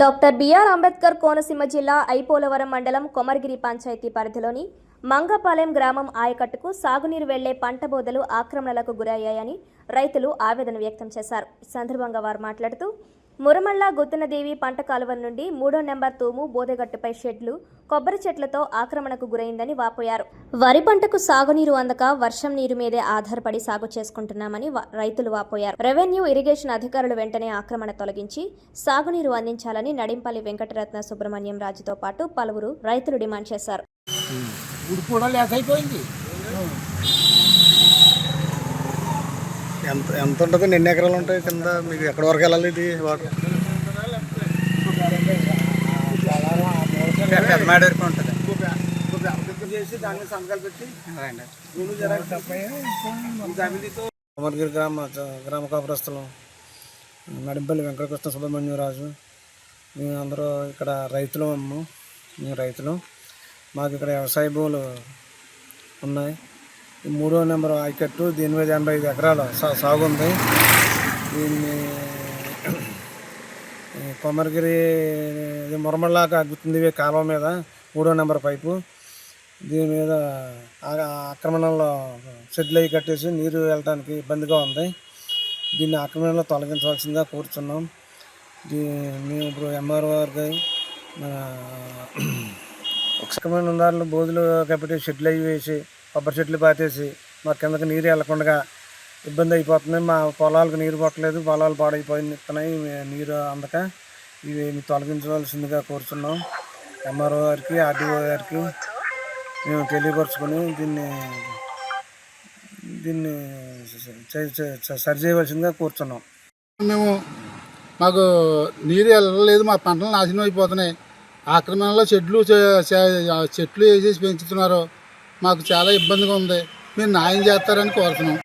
Doctor BR Ambedkar Konaseema జిల్లా ఐపోలవరం మండలం కొమర్గిరి పంచాయతీ పరిధిలోని మంగపాలెం గ్రామం ఆయకట్టుకు సాగునీరు వెళ్లే పంట బోదలు ఆక్రమణలకు గురయ్యాయని రైతులు ఆవేదన వ్యక్తం చేశారు. ఈ సందర్భంగా వారు మాట్లాడుతూ మురమళ్ళ గుత్తనదేవి పంట కాలువ నుండి 3వ నెంబర్ తూము బోదెగట్టుపై షెడ్లు కొబ్బరి చెట్లతో ఆక్రమణకు గురైందని వాపోయారు. వరి పంటకు సాగునీరు అందక వర్షం నీరు మీదే ఆధారపడి సాగు చేసుకుంటున్నామని రైతులు వాపోయారు. రెవెన్యూ ఇరిగేషన్ అధికారులు వెంటనే ఆక్రమణ తొలగించి సాగునీరు అందించాలని నడింపల్లి వెంకటరత్న సుబ్రహ్మణ్యం రాజుతో పాటు పలువురు రైతులు డిమాండ్ చేశారు. ఎంత ఉంటుంది? ఎన్ని ఎకరాలు ఉంటాయి కింద? మీకు ఎక్కడి వరకు వెళ్ళాలి ఇది వాటర్? పెద్దమాడ వరకు ఉంటుంది. కొమర్గిరి గ్రామ కాపురస్తులు నడింపల్లి వెంకటకృష్ణ సుబ్రహ్మణ్యం రాజు. మేము అందరూ ఇక్కడ రైతులు. మేము రైతులు. మాకు ఇక్కడ వ్యవసాయ భూములు ఉన్నాయి. 3వ నెంబర్ ఆయకట్టు, దీని మీద 85 ఎకరాలు సాగు ఉంది. దీన్ని కొమర్గిరి మురమళ్ళ గుర్తుంది కాలువ మీద 3వ నెంబర్ పైపు, దీని మీద ఆక్రమణలో షెడ్లు అవి కట్టేసి నీరు వెళ్ళడానికి ఇబ్బందిగా ఉంది. దీన్ని ఆక్రమణలో తొలగించవలసిందిగా కోరుతున్నాం. మేము ఇప్పుడు ఎంఆర్ఓ గారికి ఆక్రమణదారులు బోధులు కాబట్టి షెడ్లు అవి వేసి కొబ్బరి చెట్లు పాతేసి మా కిందకి నీరు వెళ్ళకుండా ఇబ్బంది అయిపోతుంది. మా పొలాలకు నీరు పట్టలేదు, పొలాలు పాడైపోయినాయి నీరు అందక. ఇవి తొలగించవలసిందిగా కోరుతున్నాం. ఎంఆర్ఓ గారికి, ఆర్డీఓ గారికి మేము తెలియపరుచుకొని దీన్ని సరి చేయవలసిందిగా కోరుతున్నాం. మాకు నీరు వెళ్ళలేదు, మా పంటలు నాశనం అయిపోతున్నాయి. ఆక్రమణలో చెట్లు వేసేసి పెంచుతున్నారు. మాకు చాలా ఇబ్బందిగా ఉంది. మీరు న్యాయం చేస్తారని కోరుతున్నాం.